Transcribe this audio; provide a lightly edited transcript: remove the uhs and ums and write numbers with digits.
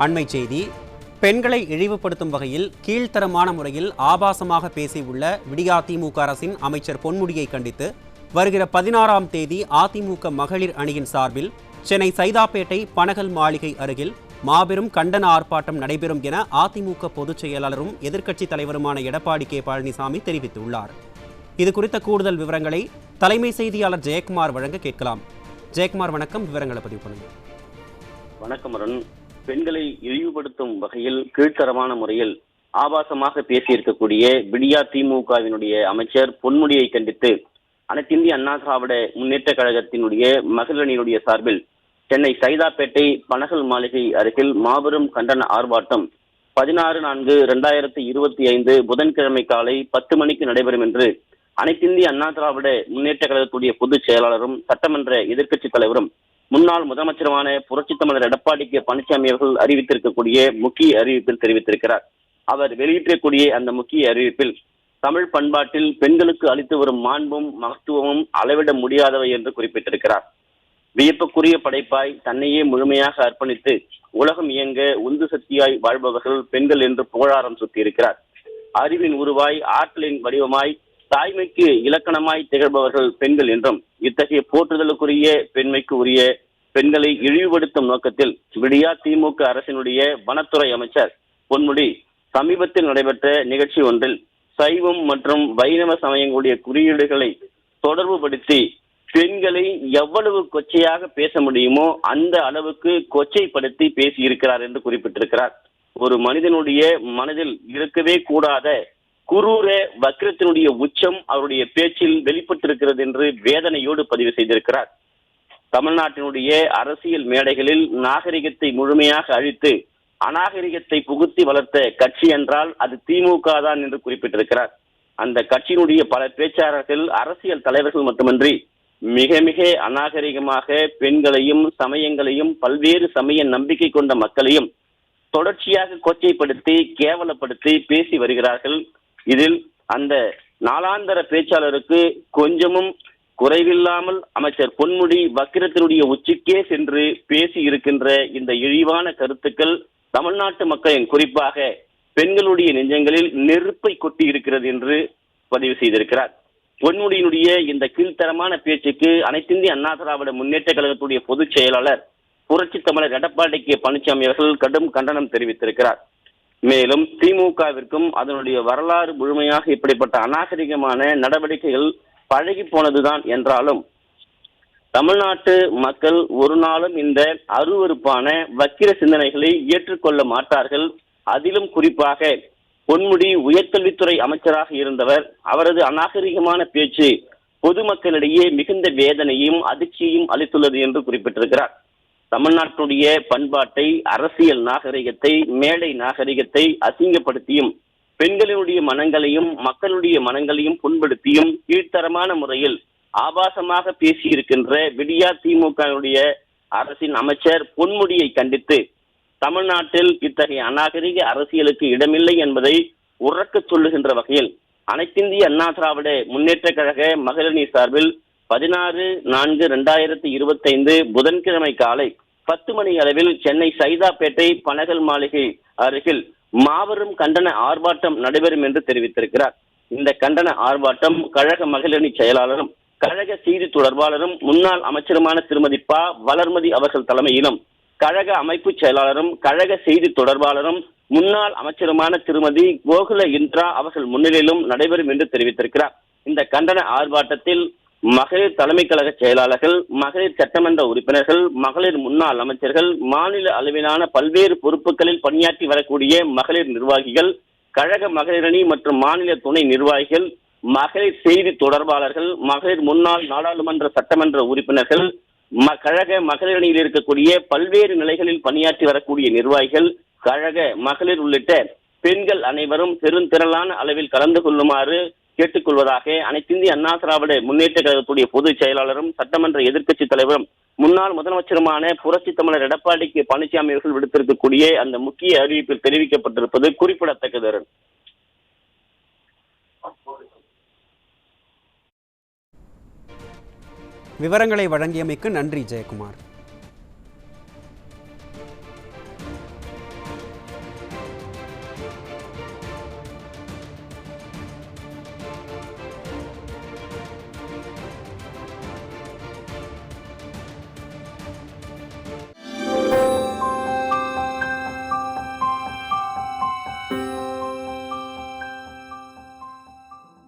அண்மை செய்தி. பெண்களை இழிவுபடுத்தும் வகையில் கீழ்த்தரமான முறையில் ஆபாசமாக பேசியுள்ள விடியா திமுக அரசின் அமைச்சர் பொன்முடியை கண்டித்து வருகிற 16ஆம் தேதி அதிமுக மகளிர் அணியின் சார்பில் சென்னை சைதாப்பேட்டை பனகல் மாளிகை அருகில் மாபெரும் கண்டன ஆர்ப்பாட்டம் நடைபெறும் என அதிமுக பொதுச் செயலாளரும் எதிர்க்கட்சித் தலைவருமான எடப்பாடி கே பழனிசாமி தெரிவித்துள்ளார். இது குறித்த கூடுதல் விவரங்களை தலைமை செய்தியாளர் ஜெயக்குமார் வழங்க கேட்கலாம். ஜெயக்குமார், வணக்கம். விவரங்களை பதிவு பண்ணுங்க. வணக்கம் அருண். பெண்களை இழிவுபடுத்தும் வகையில் கீழ்த்தரமான முறையில் ஆபாசமாக பேசியிருக்கக்கூடிய விடியா திமுகவினுடைய அமைச்சர் பொன்முடியை கண்டித்து அனைத்திந்திய அண்ணா திராவிட முன்னேற்ற கழகத்தினுடைய மகளிர் அணியினுடைய சார்பில் சென்னை சைதாப்பேட்டை பனகல் மாளிகை அருகில் மாபெரும் கண்டன ஆர்ப்பாட்டம் 16/4/2025 புதன்கிழமை காலை 10 மணிக்கு நடைபெறும் என்று அனைத்திந்திய அண்ணா திராவிட முன்னேற்ற கழகத்துடைய பொதுச் செயலாளரும் சட்டமன்ற எதிர்க்கட்சித் தலைவரும் முன்னாள் முதலமைச்சருமான புரட்சித் தமிழர் எடப்பாடி கே பழனிசாமி அவர்கள் அறிவித்திருக்கக்கூடிய முக்கிய அறிவிப்பில் தெரிவித்திருக்கிறார். அவர் வெளியிட்டிருக்கக்கூடிய அந்த முக்கிய அறிவிப்பில் தமிழ் பண்பாட்டில் பெண்களுக்கு அளித்து வரும் மாண்பும் மகத்துவமும் அளவிட முடியாதவை என்று குறிப்பிட்டிருக்கிறார். வியப்புக்குரிய படைப்பாய் தன்னையே முழுமையாக அர்ப்பணித்து உலகம் இயங்க உந்து சக்தியாய் வாழ்பவர்கள் பெண்கள் என்று புகழாரம் சுட்டியிருக்கிறார். அறிவின் உருவாய், ஆற்றலின் வடிவமாய், தாய்மைக்கு இலக்கணமாய் திகழ்பவர்கள் பெண்கள் என்றும் இத்தகைய போற்றுதலுக்குரிய பெண்மைக்கு உரிய பெண்களை இழிவுபடுத்தும் நோக்கத்தில் விடியா திமுக அரசினுடைய வனத்துறை அமைச்சர் பொன்முடி சமீபத்தில் நடைபெற்ற நிகழ்ச்சி ஒன்றில் சைவம் மற்றும் வைணவ சமயங்களுடைய குறியீடுகளை தொடர்புபடுத்தி பெண்களை எவ்வளவு கொச்சையாக பேச முடியுமோ அந்த அளவுக்கு கொச்சைப்படுத்தி பேசியிருக்கிறார் என்று குறிப்பிட்டிருக்கிறார். ஒரு மனிதனுடைய மனதில் இருக்கவே கூடாத குரூர வக்கிரத்தினுடைய உச்சம் அவருடைய பேச்சில் வெளிப்பட்டிருக்கிறது என்று வேதனையோடு பதிவு செய்திருக்கிறார். தமிழ்நாட்டினுடைய அரசியல் மேடைகளில் நாகரிகத்தை முழுமையாக அழித்து அநாகரிகத்தை புகுத்தி வளர்த்த கட்சி என்றால் அது திமுக தான் என்று குறிப்பிட்டிருக்கிறார். அந்த கட்சியினுடைய பல பேச்சாளர்கள் அரசியல் தலைவர்கள் மட்டுமின்றி மிக மிக அநாகரிகமாக பெண்களையும் சமயங்களையும் பல்வேறு சமய நம்பிக்கை கொண்ட மக்களையும் தொடர்ச்சியாக கொச்சைப்படுத்தி கேவலப்படுத்தி பேசி வருகிறார்கள். இதில் அந்த நாளாந்தர பேச்சாளருக்கு கொஞ்சமும் குறைவில்லாமல் அமைச்சர் பொன்முடி வக்கிரத்தினுடைய உச்சிக்கே சென்று பேசி இருக்கின்ற இந்த இழிவான கருத்துக்கள் தமிழ்நாட்டு மக்களின் குறிப்பாக பெண்களுடைய நெஞ்சங்களில் நெருப்பை கொட்டி இருக்கிறது என்று பதிவு செய்திருக்கிறார். பொன்முடியினுடைய இந்த கீழ்த்தரமான பேச்சுக்கு அனைத்திந்திய அண்ணா திராவிட முன்னேற்ற கழகத்துடைய பொதுச் செயலாளர் புரட்சித் தமிழர் எடப்பாடி கே பழனிசாமி அவர்கள் கடும் கண்டனம் தெரிவித்திருக்கிறார். மேலும் திமுகவிற்கும் அதனுடைய வரலாறு முழுமையாக இப்படிப்பட்ட அநாகரிகமான நடவடிக்கைகள் பழகி போனதுதான் என்றாலும் தமிழ்நாட்டு மக்கள் ஒரு நாளும் இந்த அருவருப்பான வக்கிர சிந்தனைகளை ஏற்றுக்கொள்ள மாட்டார்கள். அதிலும் குறிப்பாக பொன்முடி உயர்கல்வித்துறை அமைச்சராக இருந்தவர். அவரது அநாகரிகமான பேச்சு பொதுமக்களிடையே மிகுந்த வேதனையும் அதிர்ச்சியையும் அளித்துள்ளது என்று குறிப்பிட்டிருக்கிறார். தமிழ்நாட்டுடைய பண்பாட்டை, அரசியல் நாகரிகத்தை, மேடை நாகரிகத்தை அசிங்கப்படுத்தியும் பெண்களினுடைய மனங்களையும் மக்களுடைய மனங்களையும் புண்படுத்தியும் கீழ்த்தரமான முறையில் ஆபாசமாக பேசியிருக்கின்ற விடியா திமுகவுடைய அரசின் அமைச்சர் பொன்முடியை கண்டித்து தமிழ்நாட்டில் இத்தகைய அநாகரிக அரசியலுக்கு இடமில்லை என்பதை உறக்க சொல்லுகின்ற வகையில் அனைத்திந்திய அண்ணா திராவிட முன்னேற்ற கழக மகளிர் அணி சார்பில் 16/4/2025 புதன்கிழமை காலை 10 மணி அளவில் சென்னை சைதாப்பேட்டை பனகல் மாளிகை அருகில் மாபெரும் கண்டன ஆர்ப்பாட்டம் நடைபெறும் என்று தெரிவித்திருக்கிறார். இந்த கண்டன ஆர்ப்பாட்டம் கழக மகளிர் அணி செயலாளரும் கழக செய்தி தொடர்பாளரும் முன்னாள் அமைச்சருமான திருமதி ப வளர்மதி அவர்கள் தலைமையிலும் கழக அமைப்பு செயலாளரும் கழக செய்தி தொடர்பாளரும் முன்னாள் அமைச்சருமான திருமதி கோகுல இந்திரா அவர்கள் முன்னிலையிலும் நடைபெறும் என்று தெரிவித்திருக்கிறார். இந்த கண்டன ஆர்ப்பாட்டத்தில் மகளிர் தலைமை கழக செயலாளர்கள், மகளிர் சட்டமன்ற உறுப்பினர்கள், மகளிர் முன்னாள் அமைச்சர்கள், மாநில அளவிலான பல்வேறு பொறுப்புகளில் பணியாற்றி வரக்கூடிய மகளிர் நிர்வாகிகள், கழக மகளிர் அணி மற்றும் மாநில துணை நிர்வாகிகள், மகளிர் செய்தி தொடர்பாளர்கள், மகளிர் முன்னாள் நாடாளுமன்ற சட்டமன்ற உறுப்பினர்கள், கழக மகளிர் அணியில் இருக்கக்கூடிய பல்வேறு நிலைகளில் பணியாற்றி வரக்கூடிய நிர்வாகிகள், கழக மகளிர் உள்ளிட்ட பெண்கள் அனைவரும் பெருந்திரளான அளவில் கலந்து கொள்ளுமாறு கேட்டுக்கொள்வதாக அனைத்திந்திய அண்ணா திராவிட முன்னேற்ற கழகத்துடைய பொதுச் செயலாளரும் சட்டமன்ற எதிர்க்கட்சித் தலைவரும் முன்னாள் முதலமைச்சருமான புரட்சித் தமிழர் எடப்பாடி கே பழனிசாமி அவர்கள் விடுத்திருக்கக்கூடிய அந்த முக்கிய அறிவிப்பில் தெரிவிக்கப்பட்டிருப்பது குறிப்பிடத்தக்கது. விவரங்களை வழங்கியமைக்கு நன்றி ஜெயக்குமார்.